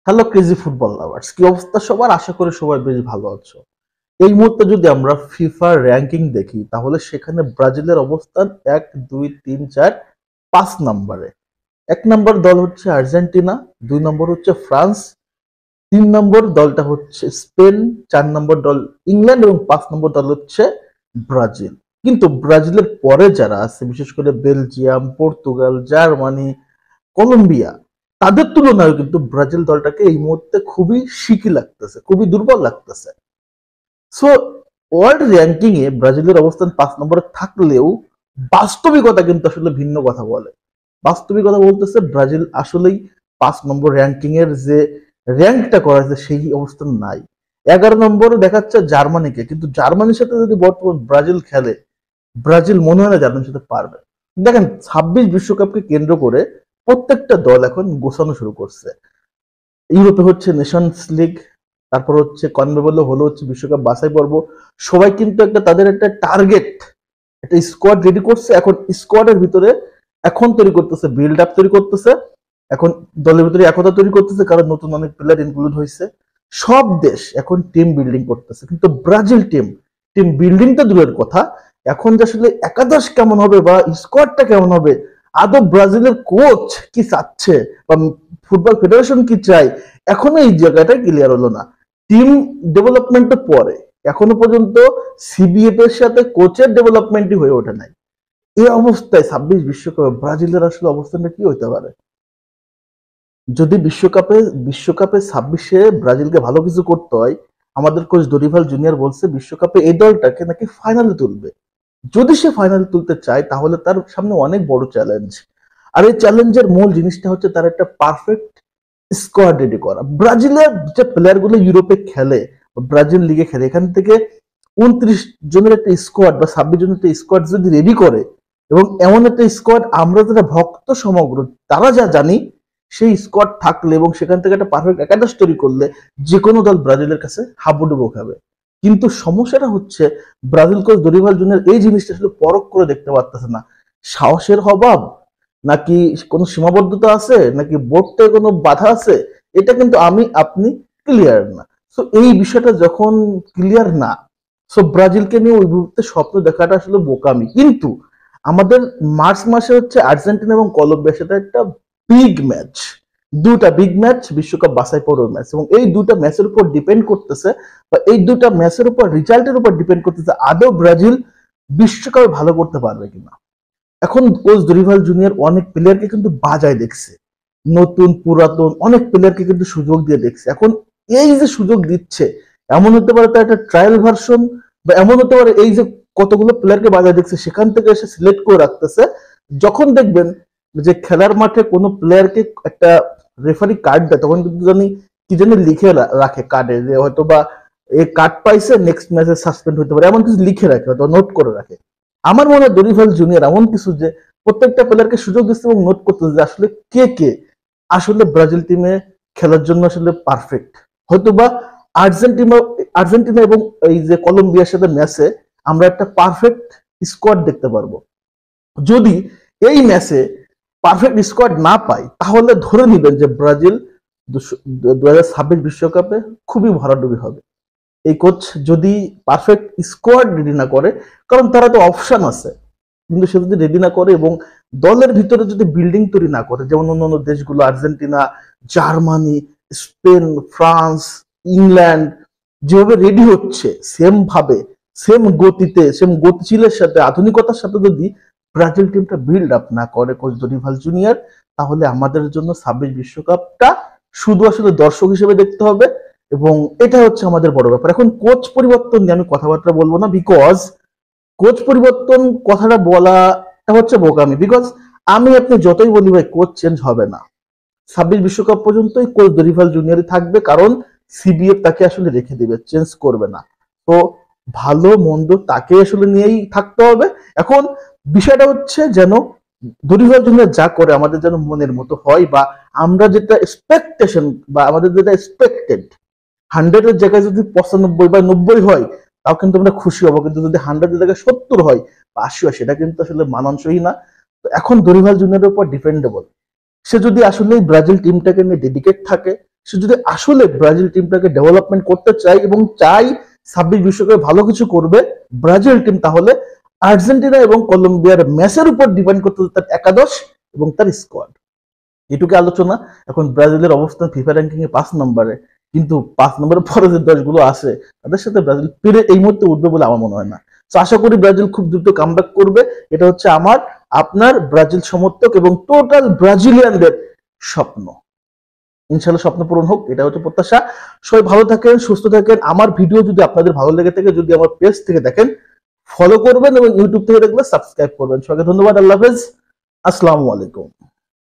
Hello crazy football lovers, কি অবস্থা সবার? আশা করি সবাই বেশ ভালো আছো। এই মুহূর্তে যদি আমরা ফিফা র্যাঙ্কিং দেখি তাহলে সেখানে ব্রাজিলের অবস্থান 1, 2, 3, 4, 5 নম্বরে। 1 নম্বর দল হচ্ছে আর্জেন্টিনা, 2 নম্বর হচ্ছে ফ্রান্স, 3 নম্বর দলটা হচ্ছে স্পেন, 4 নম্বর দল ইংল্যান্ড এবং 5 নম্বর দল হচ্ছে ব্রাজিল। কিন্তু ব্রাজিলের পরে যারা আছে, বিশেষ করে বেলজিয়াম, পর্তুগাল, জার্মানি, কলম্বিয়া, তাদের তুলনায় কিন্তু ব্রাজিল দলটাকে এই মুহূর্তে খুবই শিকি লাগতেছে, খুবই দুর্বল লাগতেছে। সো ওয়ার্ল্ড র্যাঙ্কিং এ ব্রাজিলের অবস্থান 5 নম্বরে থাকলেও বাস্তবিকতা কিন্তু আসলে ভিন্ন কথা বলে। বাস্তবিকতা বলতেছে ব্রাজিল আসলেই 5 নম্বর র্যাঙ্কিং এর যে র্যাঙ্কটা করা হয়েছে সেই অবস্থান নাই। 11 নম্বরে দেখাচ্ছে জার্মানিকে, কিন্তু জার্মানির সাথে যদি বর্তমান ব্রাজিল খেলে, ব্রাজিল মনে হয় না জার্মানির সাথে পারবে। দেখেন 26 বিশ্বকাপকে কেন্দ্র করে প্রত্যেকটা দল এখন গোছানো শুরু করছে। ইউরোপে হচ্ছে নেশনস লিগ, তারপর হচ্ছে কনমেবল হলো হচ্ছে বিশ্বকাপ বাছাই পর্ব। সবাই কিন্তু একটা তাদের একটা টার্গেট, একটা স্কোয়াড রেডি করছে। এখন স্কোয়াডের ভিতরে এখন তৈরি করতেছে, বিল্ড আপ তৈরি করতেছে, এখন দলের ভিতরে একতা তৈরি করতেছে, কারণ নতুন অনেক প্লেয়ার ইনক্লুড হয়েছে। সব দেশ এখন টিম বিল্ডিং করতেছে, কিন্তু ব্রাজিল টিম টিম বিল্ডিং তো দূরের কথা, এখন যে আসলে একাদশ কেমন হবে বা স্কোয়াডটা কেমন হবে, আদৌ ব্রাজিলের কোচ কি চাচ্ছে বা ফুটবল ফেডারেশন কি চায়, এখনো এই জায়গাটা ক্লিয়ার হলো না। টিম ডেভেলপমেন্ট তো পরে, এখনো পর্যন্ত সিবিএফ এর সাথে কোচের ডেভেলপমেন্টই হয়ে ওঠে নাই। এই অবস্থায় 26 বিশ্বকাপে ব্রাজিলের আসলে অবস্থানটা কি হতে পারে? যদি বিশ্বকাপে বিশ্বকাপে 26-এ ব্রাজিলকে ভালো কিছু করতে হয়, আমাদের কোচ ডরিভাল জুনিয়র বলছে বিশ্বকাপে এই দলটাকে নাকি ফাইনালে তুলবে। যদি সে ফাইনালে তুলতে চায় তাহলে তার সামনে অনেক বড় চ্যালেঞ্জ। আর এই চ্যালেঞ্জের মূল জিনিসটা হচ্ছে তার একটা পারফেক্ট স্কোয়াড রেডি করা। ব্রাজিলের যে প্লেয়ার গুলো ইউরোপে খেলে, ব্রাজিল লিগে খেলে, এখান থেকে 29 জনের একটা স্কোয়াড বা 26 জনের একটা স্কোয়াড যদি রেডি করে, এবং এমন একটা স্কোয়াড আমরা যারা ভক্ত সমগ্র তারা যা জানি, সেই স্কোয়াড থাকলে এবং সেখান থেকে একটা পারফেক্ট একাদশ তৈরি করলে যে কোনো দল ব্রাজিলের কাছে হাবুডুবু খাবে। কিন্তু সমস্যাটা হচ্ছে ব্রাজিল কোচ দরিভাল জুনিয়র এই জিনিসটা আসলে পরখ করে দেখতে পারতেছে না। সাহসের অভাব, নাকি কোনো সীমাবদ্ধতা আছে, নাকি বোর্ডে কোনো বাধা আছে, এটা কিন্তু আমি আপনি ক্লিয়ার না। সো এই বিষয়টা যখন ক্লিয়ার না, সো ব্রাজিলকে নিয়ে ওই মুহূর্তে স্বপ্ন দেখাটা আসলে বোকামি। কিন্তু আমাদের মার্চ মাসে হচ্ছে আর্জেন্টিনা এবং কলম্বিয়ার সাথে একটা বিগ ম্যাচ, দুটা বিগ ম্যাচ, বিশ্বকাপ বাছাই পর্বের ম্যাচ, এবং এই দুটা ম্যাচের উপর ডিপেন্ড করতেছে বা এই দুটা ম্যাচের উপর রেজাল্টের উপর ডিপেন্ড করতেছে আদৌ ব্রাজিল বিশ্বকাপে ভালো করতে পারবে কিনা। এখন কোচ দরিভাল জুনিয়র অনেক প্লেয়ারকে কিন্তু বাজায় দেখছে, নতুন পুরাতন অনেক প্লেয়ারকে কিন্তু সুযোগ দিয়ে দেখছে। এখন এই যে সুযোগ দিচ্ছে, এমন হতে পারে তার একটা ট্রায়াল ভার্সন, বা এমন হতে পারে এই যে কতগুলো প্লেয়ারকে বাজায় দেখছে সেখান থেকে এসে সিলেক্ট করে রাখতেছে। যখন দেখবেন যে খেলার মাঠে কোনো প্লেয়ারকে একটা রেফারি কার্ড দেয়, তখন কিন্তু জানি কি জানি লিখে রাখে কার্ডে, যে হয়তো বা এই কার্ড পাইছে, নেক্সট ম্যাচে সাসপেন্ড হতে পারে, এমন কিছু লিখে রাখে, হয়তো নোট করে রাখে। আমার মনে হয় দরিভাল জুনিয়র এমন কিছু যে প্রত্যেকটা প্লেয়ারকে সুযোগ দিচ্ছে এবং নোট করতেছে যে আসলে কে কে আসলে ব্রাজিল টিমে খেলার জন্য আসলে পারফেক্ট। হয়তোবা আর্জেন্টিনা আর্জেন্টিনা এবং এই যে কলম্বিয়ার সাথে ম্যাচে আমরা একটা পারফেক্ট স্কোয়াড দেখতে পারবো। যদি এই ম্যাচে পারফেক্ট স্কোয়াড না পাই, তাহলে ধরে নিবেন যে ব্রাজিল 2026 বিশ্বকাপে খুবই ভরাডুবি হবে। এই কোচ যদি পারফেক্ট স্কোয়াড রেডি না করে, কারণ তারা তো অপশন আছে, কিন্তু সে যদি রেডি না করে এবং দলের ভিতরে যদি বিল্ডিং তৈরি না করে, যেমন অন্যান্য দেশগুলো Argentina, Germany, Spain, France, England যেভাবে রেডি হচ্ছে, সেম ভাবে, সেম গতিতে, সেম গতিশীলের সাথে, আধুনিকতার সাথে যদি ব্রাজিল টিমটা বিল্ড আপ না করে কোচ দরিভাল জুনিয়র, তাহলে আমাদের জন্য 26 বিশ্বকাপটা শুধু আসলে দর্শক হিসেবে দেখতে হবে। এবং এটা হচ্ছে আমাদের বড় ব্যাপার। এখন কোচ পরিবর্তন নিয়ে আমি কথাবার্তা বলবো না, বিকজ কোচ পরিবর্তন কথাটা বলাটা হচ্ছে বোকামি। বিকজ আমি আপনি যতই বলি ভাই কোচ চেঞ্জ হবে না, 26 বিশ্বকাপ পর্যন্তই কোচ দরিভাল জুনিয়রই থাকবে, কারণ সিবিএফ তাকে আসলে রেখে দিবে, চেঞ্জ করবে না। তো ভালো মন্দ তাকে আসলে নিয়েই থাকতে হবে। এখন বিষয়টা হচ্ছে যেন দরিভাল জুনিয়র যা করে আমাদের যেন মনের মতো হয়, বা আমরা যেটা এক্সপেকটেশন বা আমাদের যেটা এক্সপেক্টেড, 100-এর জায়গায় যদি 95 বা 90 হয়, তাও কিন্তু আমরা খুশি হবো। কিন্তু যদি 100-এর জায়গায় 70 হয় বা 80 হয়, সেটা কিন্তু আসলে মানানসই না। তো এখন দরিভাল জুনিয়রের উপর ডিপেন্ডেবল। সে যদি আসলে ব্রাজিল টিমটাকে নিয়ে ডেডিকেট থাকে, সে যদি আসলে ব্রাজিল টিমটাকে ডেভেলপমেন্ট করতে চায় এবং চাই 26 বিশ্বকাপে ভালো কিছু করবে ব্রাজিল টিম, তাহলে আর্জেন্টিনা এবং কলম্বিয়ার ম্যাচের উপর ডিপেন্ড করতে হবে তার একাদশ এবং তার স্কোয়াড। এটুকু আলোচনা। এখন ব্রাজিলের অবস্থান ফিফা র্যাঙ্কিং এ 5 নম্বরে, কিন্তু 5 নম্বরের পরে যে দশগুলো আছে তাদের সাথে ব্রাজিল পেরে এই মুহূর্তে উঠবে বলে আমার মনে হয় না। তো আশা করি ব্রাজিল খুব দ্রুত কামব্যাক করবে। এটা হচ্ছে আমার, আপনার, ব্রাজিল সমর্থক এবং টোটাল ব্রাজিলিয়ানদের স্বপ্ন। ইনশাল্লাহ স্বপ্ন পূরণ হোক, এটা হচ্ছে প্রত্যাশা। সবাই ভালো থাকেন, সুস্থ থাকেন। আমার ভিডিও যদি আপনাদের ভালো লেগে থাকে, যদি আমার পেজ থেকে দেখেন, ফলো করবেন এবং ইউটিউব থেকে দেখলে সাবস্ক্রাইব করবেন। সবাইকে ধন্যবাদ। আল্লাহ হাফেজ। আসসালামু আলাইকুম।